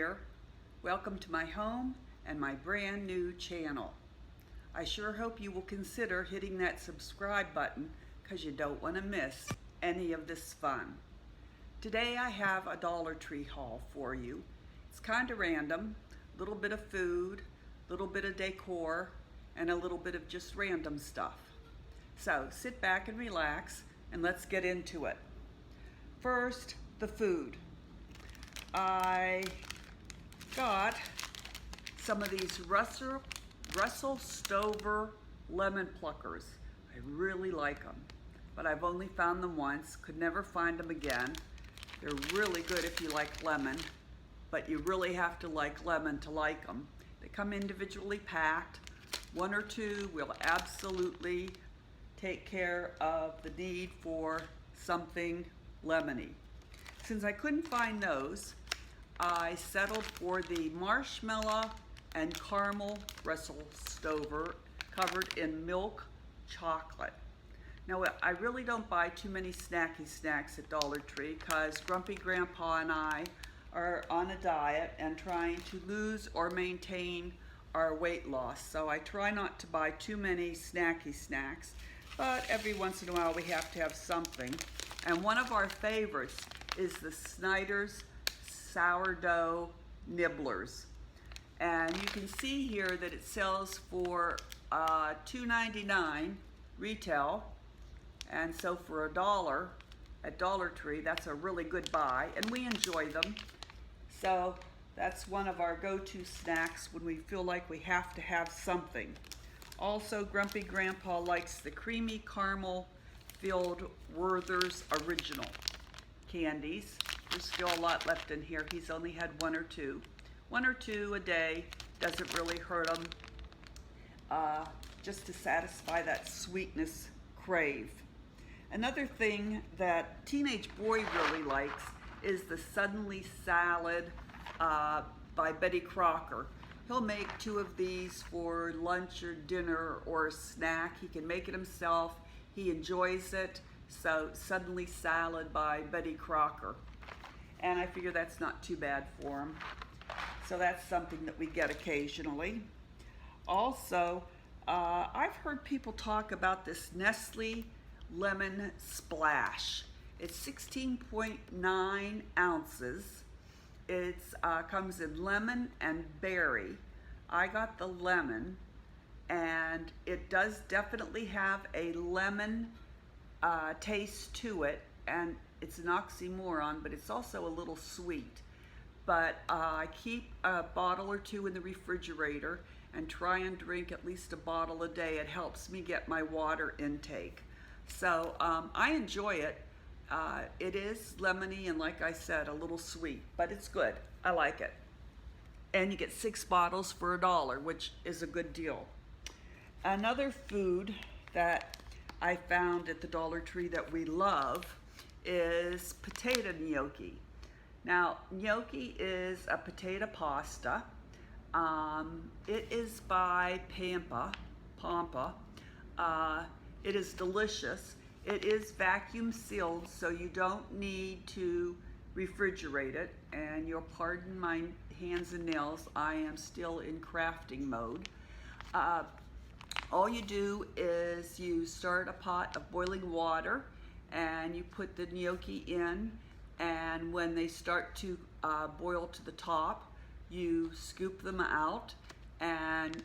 NonnasHere. Welcome to my home and my brand new channel. I sure hope you will consider hitting that subscribe button because you don't want to miss any of this fun. Today I have a Dollar Tree haul for you. It's kind of random, a little bit of food, a little bit of decor, and a little bit of just random stuff. So sit back and relax and let's get into it. First, the food. I got some of these Russell Stover lemon pluckers. I really like them, but I've only found them once, could never find them again. They're really good if you like lemon, but you really have to like lemon to like them. They come individually packed. One or two will absolutely take care of the need for something lemony. Since I couldn't find those, I settled for the marshmallow and caramel Russell Stover covered in milk chocolate. Now, I really don't buy too many snacky snacks at Dollar Tree because Grumpy Grandpa and I are on a diet and trying to lose or maintain our weight loss. So I try not to buy too many snacky snacks, but every once in a while we have to have something. And one of our favorites is the Snyder's Sourdough Nibblers. And you can see here that it sells for $2.99 retail, and so for $1 at Dollar Tree, that's a really good buy, and we enjoy them. So that's one of our go-to snacks when we feel like we have to have something. Also, Grumpy Grandpa likes the creamy caramel filled Werther's Original candies. There's still a lot left in here. He's only had one or two. One or two a day doesn't really hurt him, just to satisfy that sweetness crave. Another thing that teenage boy really likes is the Suddenly Salad by Betty Crocker. He'll make two of these for lunch or dinner or a snack. He can make it himself. He enjoys it. So Suddenly Salad by Betty Crocker. And I figure that's not too bad for him. So that's something that we get occasionally. Also, I've heard people talk about this Nestle Lemon Splash. It's 16.9 ounces. It comes in lemon and berry. I got the lemon, and it does definitely have a lemon taste to it, and it's an oxymoron, but it's also a little sweet. But I keep a bottle or two in the refrigerator and try and drink at least a bottle a day. It helps me get my water intake. So I enjoy it. It is lemony and, like I said, a little sweet, but it's good. I like it. And you get 6 bottles for $1, which is a good deal. Another food that I found at the Dollar Tree that we love is potato gnocchi. Now, gnocchi is a potato pasta. It is by Pampa. It is delicious. It is vacuum sealed, so you don't need to refrigerate it. And you'll pardon my hands and nails, I am still in crafting mode. All you do is you start a pot of boiling water and you put the gnocchi in, and when they start to boil to the top, you scoop them out and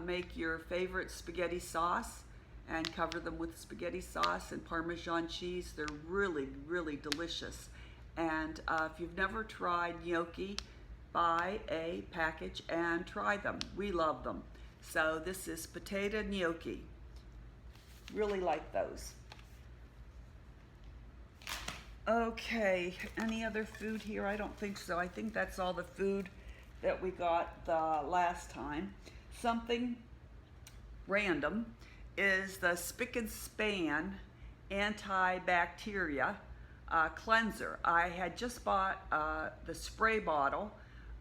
make your favorite spaghetti sauce and cover them with spaghetti sauce and Parmesan cheese. They're really, really delicious. And if you've never tried gnocchi, buy a package and try them. We love them. So this is potato gnocchi. Really like those. Okay, any other food here? I don't think so. I think that's all the food that we got the last time. Something random is the Spick and Span antibacteria cleanser. I had just bought the spray bottle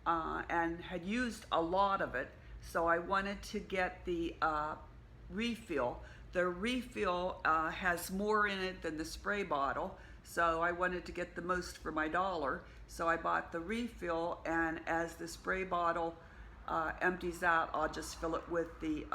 and had used a lot of it, so I wanted to get the refill. The refill has more in it than the spray bottle, so I wanted to get the most for my $1. So I bought the refill, and as the spray bottle empties out, I'll just fill it with the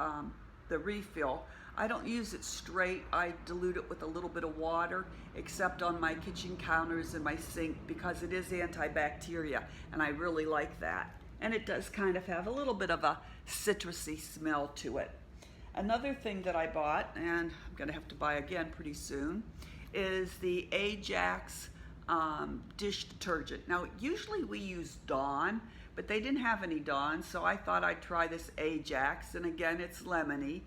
refill. I don't use it straight. I dilute it with a little bit of water, except on my kitchen counters and my sink, because it is antibacterial, and I really like that. And it does kind of have a little bit of a citrusy smell to it. Another thing that I bought, and I'm gonna have to buy again pretty soon, is the Ajax dish detergent. Now, usually we use Dawn, but they didn't have any Dawn, so I thought I'd try this Ajax, and again, it's lemony,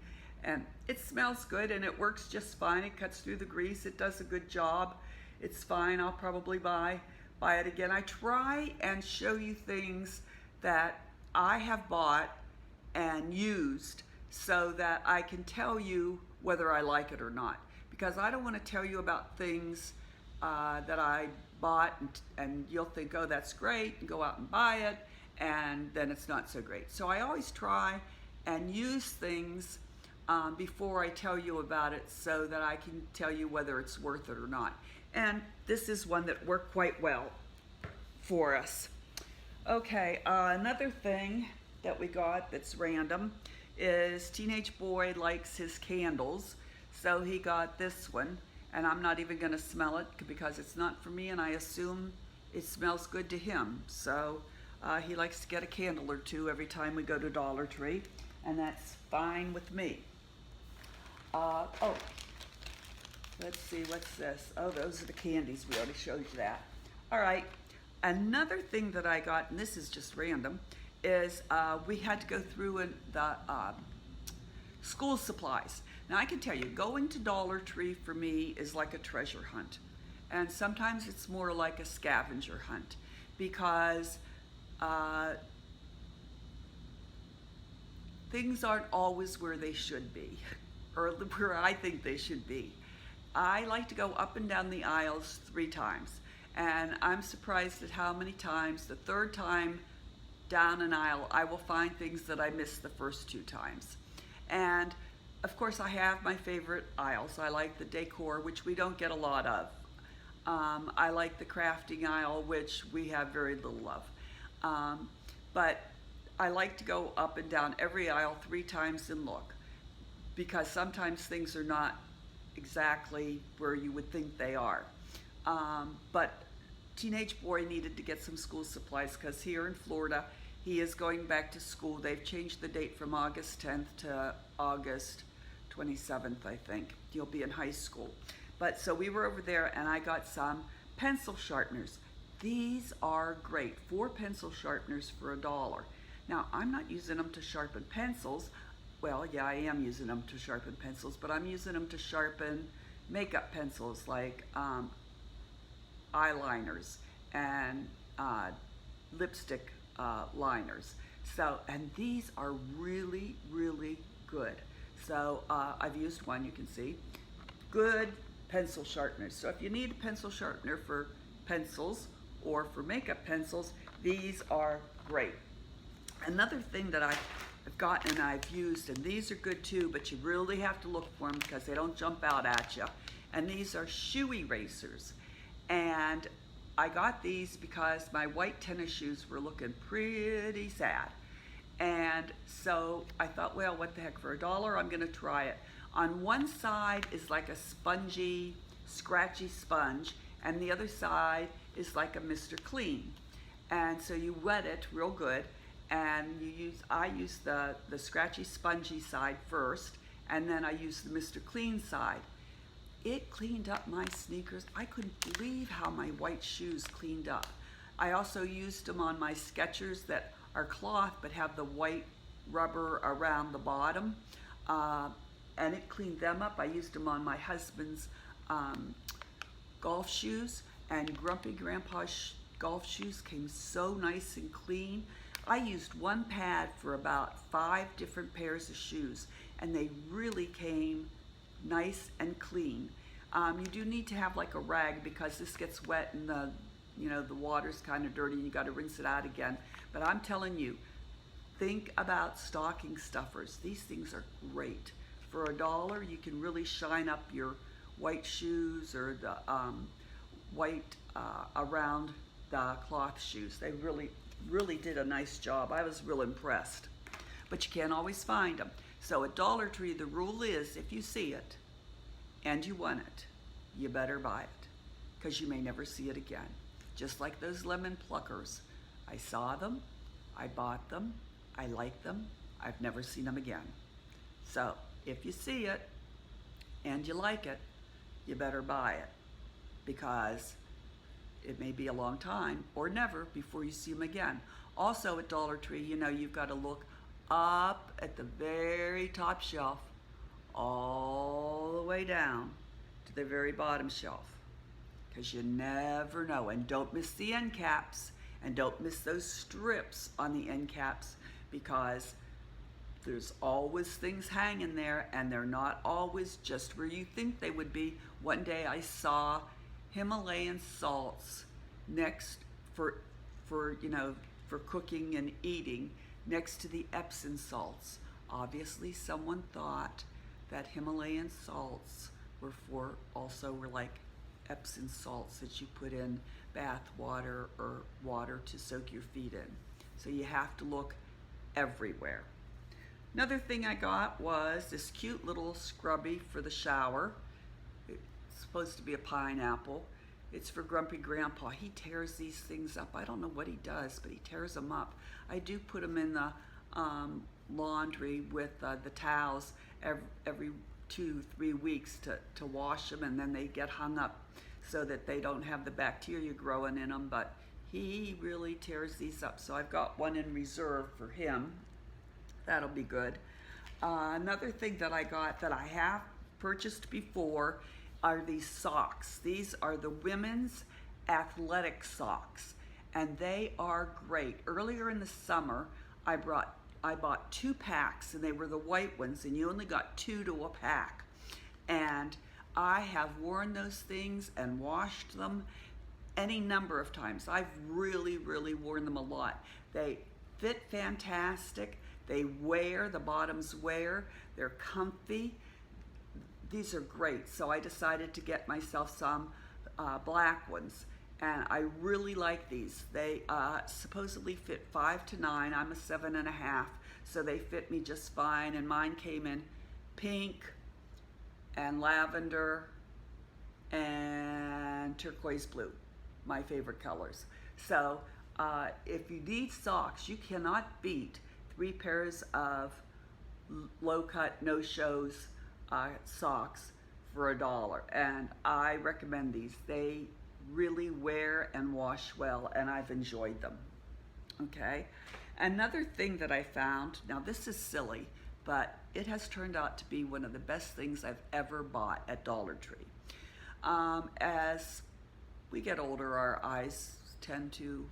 and it smells good, and it works just fine. It cuts through the grease. It does a good job. It's fine. I'll probably buy it again. I try and show you things that I have bought and used so that I can tell you whether I like it or not, because I don't want to tell you about things that I bought and you'll think, oh, that's great, and go out and buy it, and then it's not so great. So I always try and use things before I tell you about it, so that I can tell you whether it's worth it or not. And this is one that worked quite well for us. Okay, another thing that we got that's random is teenage boy likes his candles, so he got this one, and I'm not even gonna smell it because it's not for me, and I assume it smells good to him. So he likes to get a candle or two every time we go to Dollar Tree, and that's fine with me. Oh, let's see, what's this? Oh, those are the candies. We already showed you that. All right, another thing that I got, and this is just random, is we had to go through the school supplies. Now, I can tell you, going to Dollar Tree for me is like a treasure hunt. And sometimes it's more like a scavenger hunt, because things aren't always where they should be, or where I think they should be. I like to go up and down the aisles 3 times, and I'm surprised at how many times, the 3rd time down an aisle, I will find things that I missed the first 2 times. And of course, I have my favorite aisles. I like the decor, which we don't get a lot of. I like the crafting aisle, which we have very little of. But I like to go up and down every aisle 3 times and look, because sometimes things are not exactly where you would think they are. But teenage boy needed to get some school supplies, because here in Florida, he is going back to school. They've changed the date from August 10th to August 27th, I think. He'll be in high school. But so we were over there, and I got some pencil sharpeners. These are great. 4 pencil sharpeners for $1. Now, I'm not using them to sharpen pencils. Well, yeah, I am using them to sharpen pencils, but I'm using them to sharpen makeup pencils, like eyeliners and lipstick liners. So, and these are really, really good. So I've used one, you can see. Good pencil sharpeners. So if you need a pencil sharpener for pencils or for makeup pencils, these are great. Another thing that I've gotten and I've used, and these are good too, but you really have to look for them because they don't jump out at you. And these are shoe erasers. And I got these because my white tennis shoes were looking pretty sad. And so I thought, well, what the heck, for $1, I'm gonna try it. On one side is like a spongy, scratchy sponge, and the other side is like a Mr. Clean. And so you wet it real good, and I use the scratchy, spongy side first, and then I use the Mr. Clean side. It cleaned up my sneakers. I couldn't believe how my white shoes cleaned up. I also used them on my Skechers that are cloth but have the white rubber around the bottom, and it cleaned them up. I used them on my husband's golf shoes, and Grumpy Grandpa's golf shoes came so nice and clean. I used one pad for about 5 different pairs of shoes, and they really came nice and clean. You do need to have like a rag, because this gets wet and the water's kind of dirty and you got to rinse it out again. But I'm telling you, think about stocking stuffers. These things are great. For $1, you can really shine up your white shoes or the white around the cloth shoes. They really did a nice job. I was real impressed. But you can't always find them. So at Dollar Tree, the rule is if you see it and you want it, you better buy it, because you may never see it again. Just like those lemon pluckers. I saw them, I bought them, I like them, I've never seen them again. So if you see it and you like it, you better buy it, because it may be a long time or never before you see them again. Also at Dollar Tree, you know, you've got to look up at the very top shelf all the way down to the very bottom shelf, because you never know. And don't miss the end caps, and don't miss those strips on the end caps, because there's always things hanging there, and they're not always just where you think they would be. One day I saw Himalayan salts next for cooking and eating, next to the Epsom salts. Obviously someone thought that Himalayan salts were like Epsom salts that you put in bath water or water to soak your feet in. So you have to look everywhere. Another thing I got was this cute little scrubby for the shower. It's supposed to be a pineapple. It's for Grumpy Grandpa. He tears these things up. I don't know what he does, but he tears them up. I do put them in the laundry with the towels every 2-3 weeks to wash them, and then they get hung up so that they don't have the bacteria growing in them. But he really tears these up. So I've got one in reserve for him. That'll be good. Another thing that I got that I have purchased before are these socks. These are the women's athletic socks, and they are great. Earlier in the summer, I bought 2 packs, and they were the white ones, and you only got 2 to a pack. And I have worn those things and washed them any number of times. I've really worn them a lot. They fit fantastic. They wear, the bottoms wear, they're comfy. These are great. So I decided to get myself some black ones, and I really like these. They supposedly fit 5 to 9. I'm a 7.5, so they fit me just fine. And mine came in pink and lavender and turquoise blue, my favorite colors. So if you need socks, you cannot beat 3 pairs of low cut, no shows socks for $1, and I recommend these. They really wear and wash well, and I've enjoyed them. Okay, another thing that I found, now this is silly, but it has turned out to be one of the best things I've ever bought at Dollar Tree. As we get older, our eyes tend to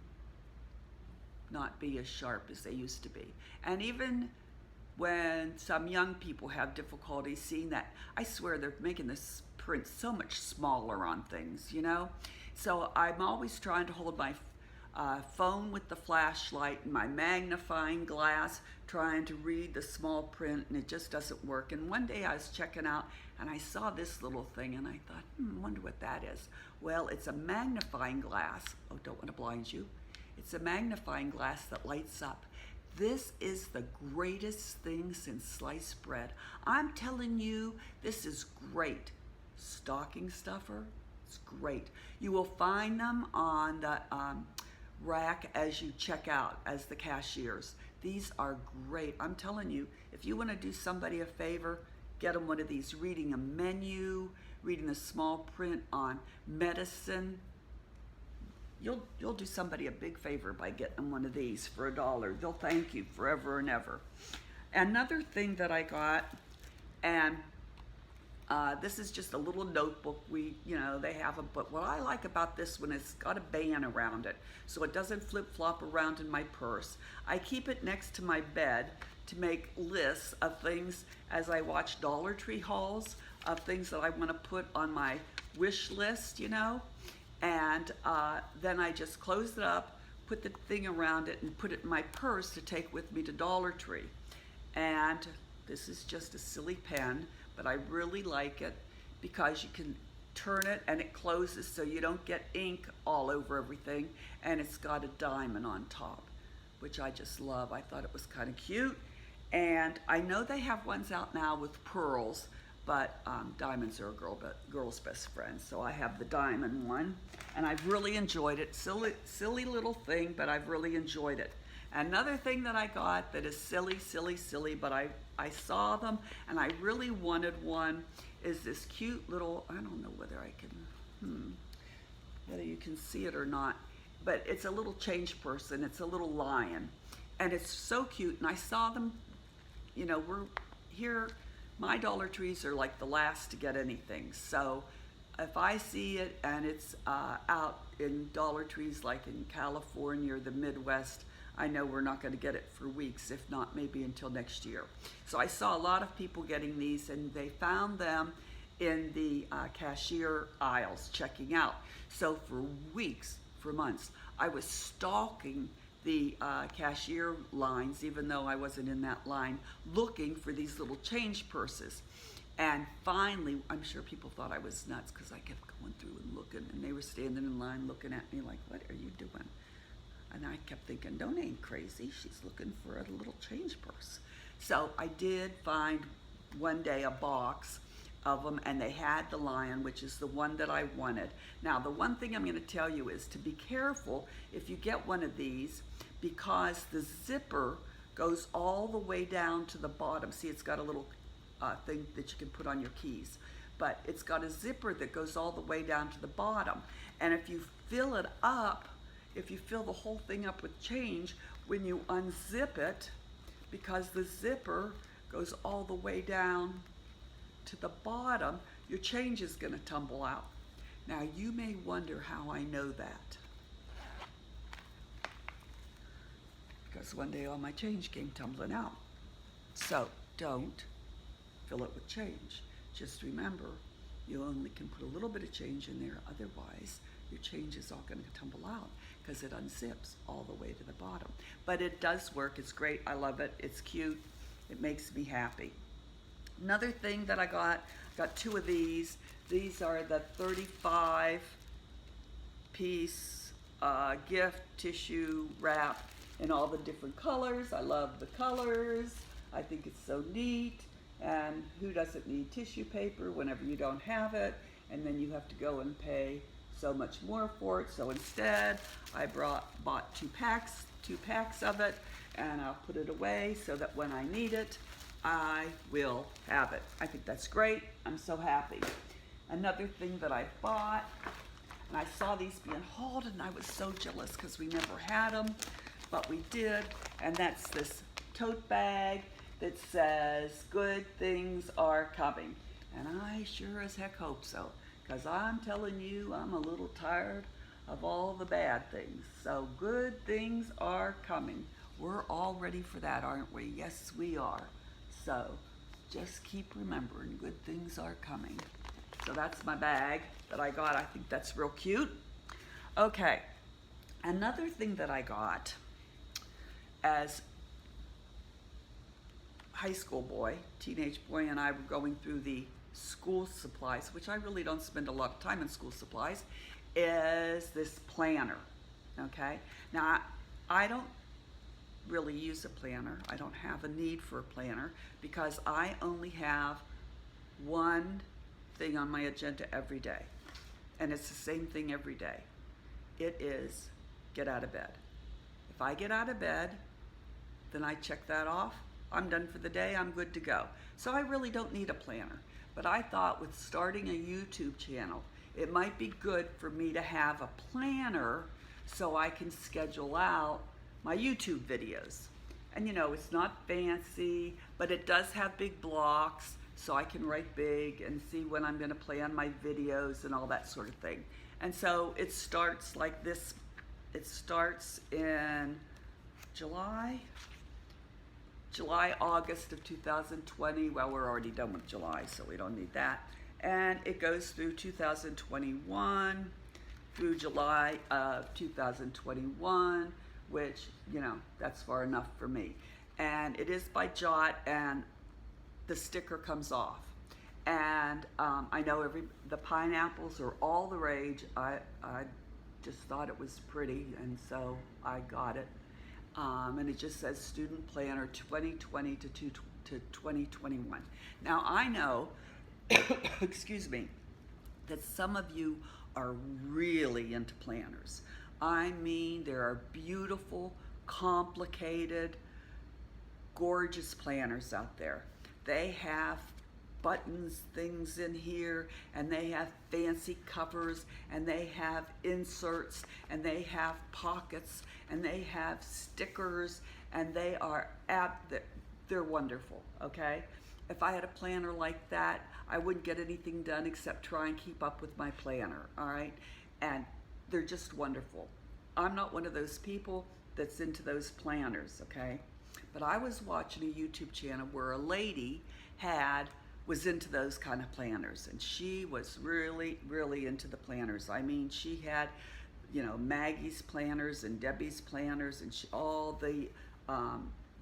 not be as sharp as they used to be, and even when some young people have difficulty seeing that, I swear they're making this print so much smaller on things, you know? So I'm always trying to hold my phone with the flashlight and my magnifying glass, trying to read the small print, and it just doesn't work. And one day I was checking out and I saw this little thing, and I thought, I wonder what that is. Well, it's a magnifying glass. Oh, don't want to blind you. It's a magnifying glass that lights up. This is the greatest thing since sliced bread. I'm telling you, this is great. Stocking stuffer, it's great. You will find them on the rack as you check out, as the cashiers. These are great. I'm telling you, if you want to do somebody a favor, get them one of these. Reading a menu, reading the small print on medicine, you'll do somebody a big favor by getting them one of these for $1. They'll thank you forever and ever. Another thing that I got, and this is just a little notebook. They have them, but what I like about this one is it's got a band around it, so it doesn't flip-flop around in my purse. I keep it next to my bed to make lists of things as I watch Dollar Tree hauls, of things that I want to put on my wish list, and then I just close it up, put the thing around it, and put it in my purse to take with me to Dollar Tree. And this is just a silly pen, but I really like it because you can turn it and it closes so you don't get ink all over everything, and it's got a diamond on top, which I just love. I thought it was kind of cute. And I know they have ones out now with pearls, but diamonds are a girl's best friend. So I have the diamond one, and I've really enjoyed it. Silly little thing, but I've really enjoyed it. Another thing that I got that is silly, but I saw them and I really wanted one, is this cute little, I don't know whether I can, whether you can see it or not, but it's a little change purse, and it's a little lion, and it's so cute. And I saw them, you know, we're here, my Dollar Trees are like the last to get anything. So if I see it and it's out in Dollar Trees like in California or the Midwest, I know we're not going to get it for weeks, if not maybe until next year. So I saw a lot of people getting these, and they found them in the cashier aisles checking out. So for weeks, for months, I was stalking the cashier lines, even though I wasn't in that line, looking for these little change purses. And finally, I'm sure people thought I was nuts because I kept going through and looking, and they were standing in line looking at me like, what are you doing? And I kept thinking, don't ain't crazy. She's looking for a little change purse. So I did find one day a box of them, and they had the lion, which is the one that I wanted. Now, the one thing I'm going to tell you is to be careful if you get one of these, because the zipper goes all the way down to the bottom. See, it's got a little thing that you can put on your keys, but it's got a zipper that goes all the way down to the bottom. And if you fill it up, if you fill the whole thing up with change, when you unzip it, because the zipper goes all the way down to the bottom, your change is going to tumble out. Now, you may wonder how I know that. Because one day all my change came tumbling out. So don't fill it with change. Just remember, you only can put a little bit of change in there, otherwise your change is all going to tumble out because it unzips all the way to the bottom. But it does work. It's great. I love it. It's cute. It makes me happy. Another thing that I got two of these. These are the 35 piece gift tissue wrap in all the different colors. I love the colors. I think it's so neat. And who doesn't need tissue paper whenever you don't have it? And then you have to go and pay so much more for it. So instead, I bought two packs of it, and I'll put it away so that when I need it, I will have it. I think that's great. I'm so happy. Another thing that I bought, and I saw these being hauled, and I was so jealous because we never had them, but we did, and that's this tote bag that says, good things are coming. And I sure as heck hope so, because I'm telling you, I'm a little tired of all the bad things. So good things are coming. We're all ready for that, aren't we? Yes, we are. So just keep remembering, good things are coming. So that's my bag that I got. I think that's real cute. Okay, another thing that I got as high school boy, teenage boy, and I were going through the school supplies, which I really don't spend a lot of time in school supplies, is this planner, okay? Now, I don't really use a planner. I don't have a need for a planner because I only have one thing on my agenda every day, and it's the same thing every day. It is get out of bed. If I get out of bed, then I check that off. I'm done for the day. I'm good to go. So I really don't need a planner. But I thought with starting a YouTube channel, it might be good for me to have a planner so I can schedule out my YouTube videos. And you know, it's not fancy, but it does have big blocks, so I can write big and see when I'm gonna plan my videos and all that sort of thing. And so it starts like this. It starts in July, August of 2020. Well, we're already done with July, so we don't need that. And it goes through 2021, through July of 2021, which, you know, that's far enough for me. And it is by Jot, and the sticker comes off. And I know the pineapples are all the rage. I just thought it was pretty, and so I got it. And it just says Student Planner 2020 to 2021. Now I know, excuse me, that some of you are really into planners. I mean, there are beautiful, complicated, gorgeous planners out there. They have buttons, things in here, and they have fancy covers, and they have inserts, and they have pockets, and they have stickers, and they are they're wonderful, okay? If I had a planner like that, I wouldn't get anything done except try and keep up with my planner, all right? And they're just wonderful. I'm not one of those people that's into those planners, okay? But I was watching a YouTube channel where a lady was into those kind of planners, and she was really, really into the planners. I mean, she had, Maggie's planners and Debbie's planners, and all the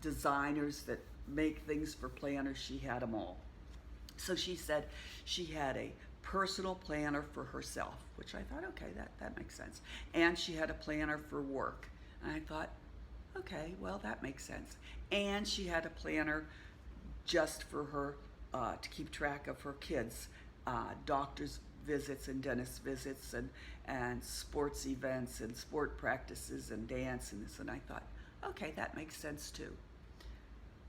designers that make things for planners, she had them all. So she said she had a personal planner for herself, which I thought, okay, that makes sense. And she had a planner for work. And I thought, okay, well, that makes sense. And she had a planner just for her to keep track of her kids' doctor's visits and dentist visits and sports events and sport practices and dance and this. And I thought, okay, that makes sense too.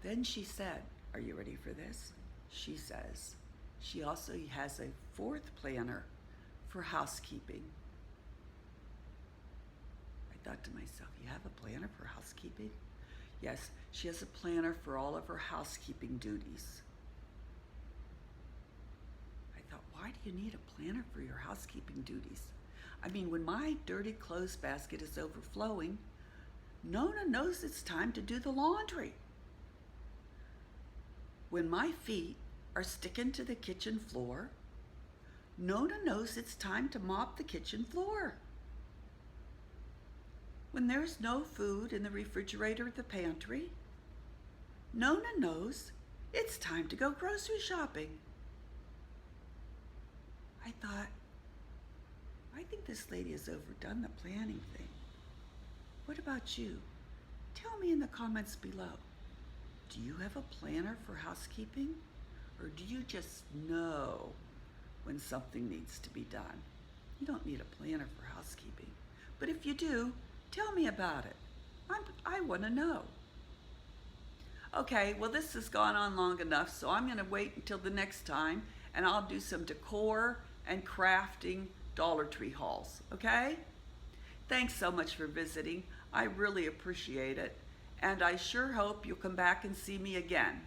Then she said, are you ready for this? She says she also has a fourth planner for housekeeping. I thought to myself, you have a planner for housekeeping? Yes, she has a planner for all of her housekeeping duties. I thought, why do you need a planner for your housekeeping duties? I mean, when my dirty clothes basket is overflowing, Nona knows it's time to do the laundry. When my feet are sticking to the kitchen floor, Nona knows it's time to mop the kitchen floor. When there's no food in the refrigerator or the pantry, Nona knows it's time to go grocery shopping. I thought, I think this lady has overdone the planning thing. What about you? Tell me in the comments below. Do you have a planner for housekeeping? Or do you just know when something needs to be done? You don't need a planner for housekeeping. But if you do, tell me about it. I want to know. Okay, well, this has gone on long enough, so I'm going to wait until the next time, and I'll do some decor and crafting Dollar Tree hauls, okay? Thanks so much for visiting. I really appreciate it, and I sure hope you'll come back and see me again.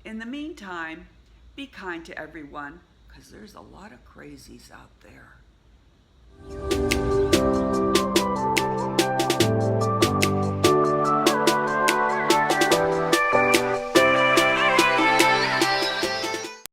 In the meantime, be kind to everyone, because there's a lot of crazies out there.